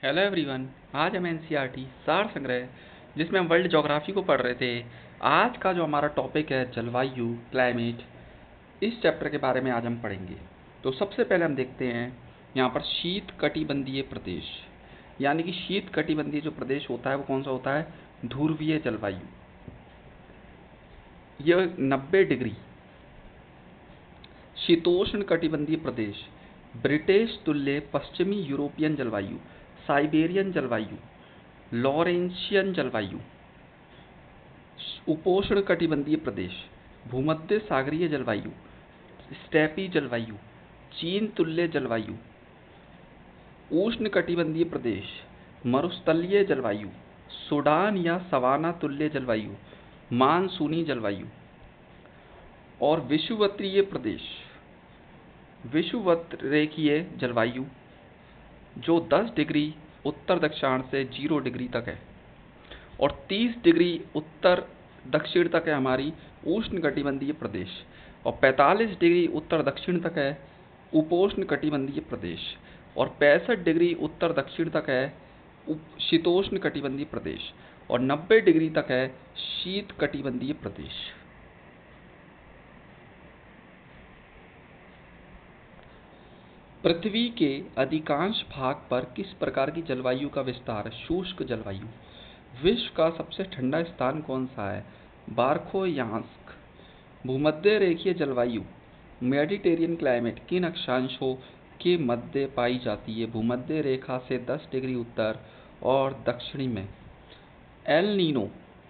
Hello everyone. आज हम NCERT सार संग्रह जिसमें हम वर्ल्ड ज्योग्राफी को पढ़ रहे थे। आज का जो हमारा टॉपिक है जलवायु क्लाइमेट, इस चैप्टर के बारे में आज हम पढ़ेंगे। तो सबसे पहले हम देखते हैं यहाँ पर शीत कटिबंधीय प्रदेश, यानी कि शीत कटिबंधीय जो प्रदेश होता है वो कौन सा होता है? ध्रुवीय जलवायु। यह 90 डिग्री। शीतोष्ण कटिबंधीय प्रदेश, ब्रिटिश तुल्य पश्चिमी यूरोपियन जलवायु, साइबेरियन जलवायु, लॉरेंशियन जलवायु। उपोष्ण कटिबंधीय प्रदेश, भूमध्य सागरीय जलवायु, स्टेपी जलवायु, चीन तुल्य जलवायु। उष्ण कटिबंधीय प्रदेश, मरुस्थलीय जलवायु, सूडान या सवाना तुल्य जलवायु, मानसूनी जलवायु। और विषुवतीय प्रदेश, विषुवतरेखीय जलवायु, जो 10 डिग्री उत्तर दक्षिणांश से 0 डिग्री तक है, और 30 डिग्री उत्तर दक्षिण तक है हमारी उष्ण कटिबंधीय प्रदेश, और 45 डिग्री उत्तर दक्षिण तक है उपोष्ण कटिबंधीय प्रदेश, और 65 डिग्री उत्तर दक्षिण तक है शीतोष्ण कटिबंधीय प्रदेश, और 90 डिग्री तक है शीत कटिबंधीय प्रदेश। पृथ्वी के अधिकांश भाग पर किस प्रकार की जलवायु का विस्तार? शुष्क जलवायु। विश्व का सबसे ठंडा स्थान कौन सा है? बारखोयांस्क। भूमध्य रेखीय जलवायु, मेडिटेरियन क्लाइमेट, किन अक्षांशों के मध्य पाई जाती है? भूमध्य रेखा से 10 डिग्री उत्तर और दक्षिणी में। एल नीनो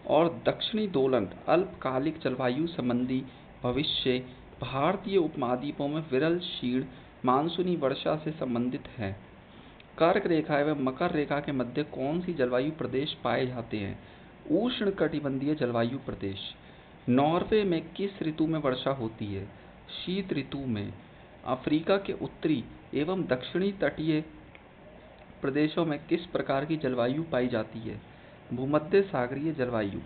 और दक्षिणी दोलन अल्पकालिक जलवायु संबंधी भविष्य भारतीय उपमहाद्वीपों में विरल क्षीण मानसूनी वर्षा से संबंधित है। कर्क रेखा एवं मकर रेखा के मध्य कौन सी जलवायु प्रदेश पाए जाते हैं? उष्ण कटिबंधीय जलवायु प्रदेश। नॉर्वे में किस ऋतु में वर्षा होती है? शीत ऋतु में। अफ्रीका के उत्तरी एवं दक्षिणी तटीय प्रदेशों में किस प्रकार की जलवायु पाई जाती है? भूमध्य सागरीय जलवायु।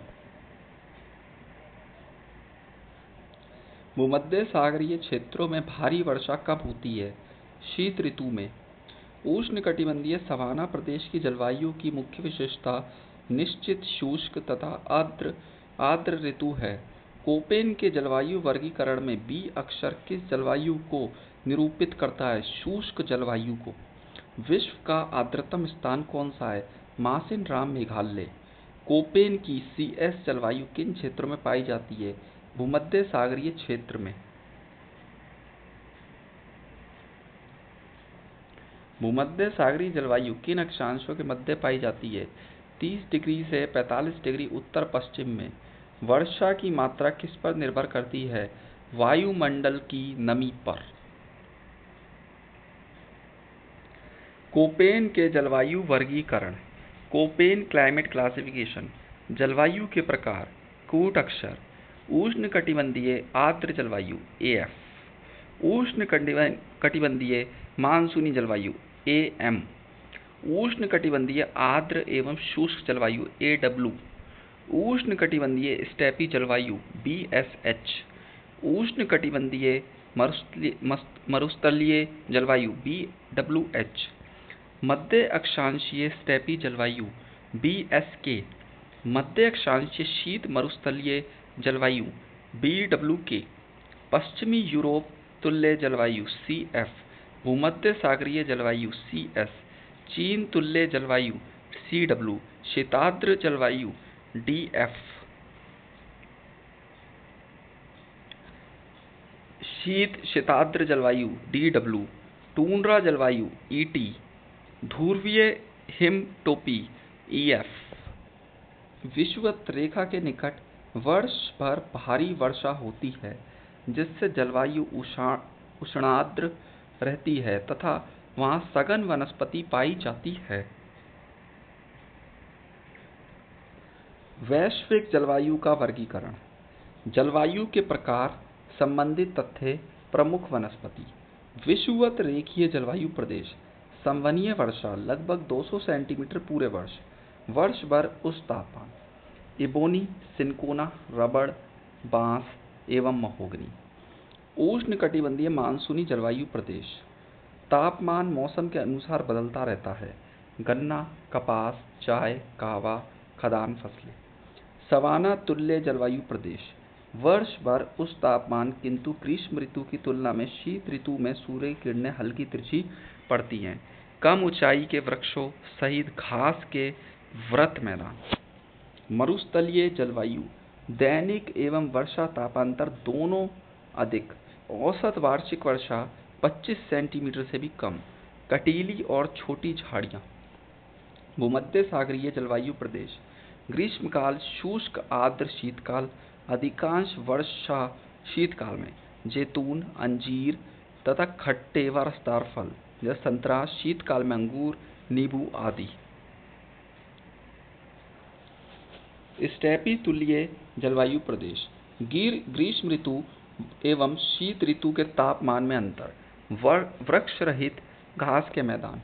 भूमध्य सागरीय क्षेत्रों में भारी वर्षा कब होती है? शीत ऋतु में। उष्ण कटिबंधीय सवाना प्रदेश की जलवायु की मुख्य विशेषता निश्चित शुष्क तथा आर्द्र ऋतु है। कोपेन के जलवायु वर्गीकरण में बी अक्षर किस जलवायु को निरूपित करता है? शुष्क जलवायु को। विश्व का आर्द्रतम स्थान कौन सा है? मासिनराम मेघालय। कोपेन की CS जलवायु किन क्षेत्रों में पाई जाती है? भूमध्य सागरीय क्षेत्र में। भूमध्य सागरीय जलवायु किन अक्षांशों के मध्य पाई जाती है? 30 डिग्री से 45 डिग्री उत्तर पश्चिम में। वर्षा की मात्रा किस पर निर्भर करती है? वायुमंडल की नमी पर। कोपेन के जलवायु वर्गीकरण, कोपेन क्लाइमेट क्लासिफिकेशन। जलवायु के प्रकार, कूट अक्षर। उष्ण कटिबंधीय आर्द्र जलवायु AF, उष्ण कटिबंधीय मानसूनी जलवायु AM, उष्ण कटिबंधीय आर्द्र एवं शुष्क जलवायु AW, उष्ण कटिबंधीय स्टेपी जलवायु BSH, उष्ण कटिबंधीय मरुस्थलीय जलवायु BWH, मध्य अक्षांशीय स्टेपी जलवायु BSK, मध्य अक्षांशीय शीत मरुस्थलीय जलवायु BWK, पश्चिमी यूरोप तुल्य जलवायु CF, भूमध्य सागरीय जलवायु CS, चीन तुल्य जलवायु CW, शीताद्र जलवायु DF। शीताद्र जलवायु DW, टूंड्रा जलवायु ET, ध्रुवीय हिम टोपी EF। विषुवत रेखा के निकट वर्ष भर भारी वर्षा होती है, जिससे जलवायु उष्णाद्र रहती है तथा वहां सघन वनस्पति पाई जाती है। वैश्विक जलवायु का वर्गीकरण, जलवायु के प्रकार, संबंधित तथ्य, प्रमुख वनस्पति। विषुवत रेखीय जलवायु प्रदेश, संवहनीय वर्षा लगभग 200 सेंटीमीटर पूरे वर्ष, वर्ष भर उच्च तापमान। इबोनी, सिनकोना, रबड़, बांस एवं महोगनी। उष्ण कटिबंधीय मानसूनी जलवायु प्रदेश, तापमान मौसम के अनुसार बदलता रहता है, गन्ना, कपास, चाय, कहवा, खदान फसलें। सवाना तुल्य जलवायु प्रदेश, वर्ष भर उच्च तापमान किंतु ग्रीष्म ऋतु की तुलना में शीत ऋतु में सूर्य की किरणें हल्की तिरछी पड़ती हैं। कम ऊंचाई के वृक्षों सहित घास के वृत मैदान। मरुस्थलीय जलवायु, दैनिक एवं वर्षा तापांतर दोनों अधिक, औसत वार्षिक वर्षा 25 सेंटीमीटर से भी कम, कटीली और छोटी झाड़ियाँ। भूमध्य सागरीय जलवायु प्रदेश, ग्रीष्मकाल शुष्क आर्द्र, शीतकाल अधिकांश वर्षा, शीतकाल में जैतून, अंजीर तथा खट्टे व रसदार फल जैसे संतरा, शीतकाल में अंगूर, नींबू आदि। स्टेपी तुल्य जलवायु प्रदेश, ग्रीष्म ऋतु एवं शीत ऋतु के तापमान में अंतर, वृक्ष रहित घास के मैदान।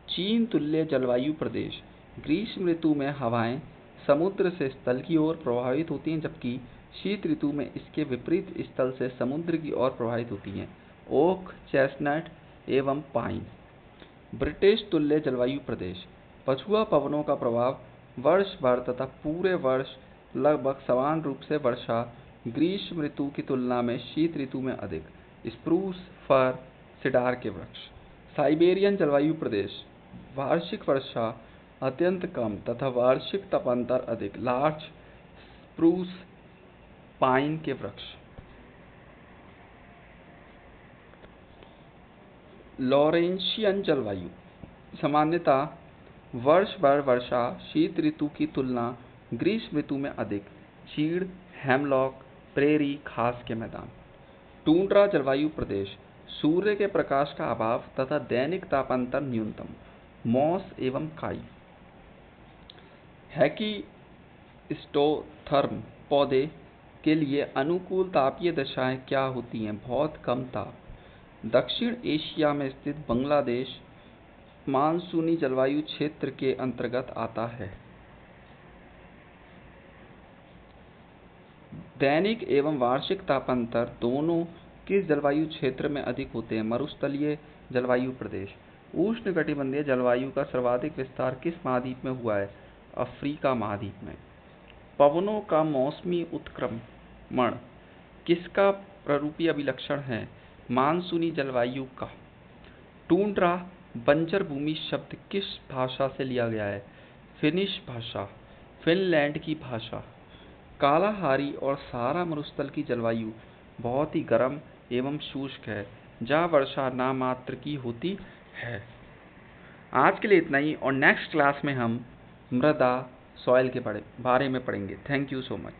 चीन तुल्य जलवायु प्रदेश, ग्रीष्म ऋतु में हवाएं समुद्र से स्थल की ओर प्रवाहित होती हैं, जबकि शीत ऋतु में इसके विपरीत स्थल से समुद्र की ओर प्रवाहित होती हैं। ओक, चेस्टनट एवं पाइन। ब्रिटिश तुल्य जलवायु प्रदेश, पछुआ पवनों का प्रभाव, वर्ष भर तथा पूरे वर्ष लगभग समान रूप से वर्षा, ग्रीष्म ऋतु की तुलना में शीत ऋतु में अधिक, स्प्रूस, फर, सिडार के वृक्ष। साइबेरियन जलवायु प्रदेश, वार्षिक वर्षा अत्यंत कम तथा वार्षिक तापांतर अधिक, लार्च, स्प्रूस, पाइन के वृक्ष। लॉरेंशियन जलवायु, सामान्यतः वर्ष भर वर्षा, शीत ऋतु की तुलना ग्रीष्म ऋतु में अधिक, चीड़, हेमलॉक, प्रेरी, घास के मैदान। टुंड्रा जलवायु प्रदेश, सूर्य के प्रकाश का अभाव तथा दैनिक तापांतर न्यूनतम, मॉस एवं काई। हेकिस्टोथर्म पौधे के लिए अनुकूल तापीय दशाएं क्या होती हैं? बहुत कम ताप। दक्षिण एशिया में स्थित बांग्लादेश मानसूनी जलवायु क्षेत्र के अंतर्गत आता है। दैनिक एवं वार्षिक तापांतर दोनों किस जलवायु क्षेत्र में अधिक होते हैं? मरुस्थलीय जलवायु प्रदेश। उष्णकटिबंधीय जलवायु का सर्वाधिक विस्तार किस महाद्वीप में हुआ है? अफ्रीका महाद्वीप में। पवनों का मौसमी उत्क्रमण किसका प्ररूपी अभिलक्षण है? मानसूनी जलवायु का। टुंड्रा बंजर भूमि शब्द किस भाषा से लिया गया है? फिनिश भाषा, फिनलैंड की भाषा। कालाहारी और सहारा मरुस्थल की जलवायु बहुत ही गर्म एवं शुष्क है, जहाँ वर्षा नामात्र की होती है। आज के लिए इतना ही, और नेक्स्ट क्लास में हम मृदा, सॉइल के बारे में पढ़ेंगे। Thank you so much.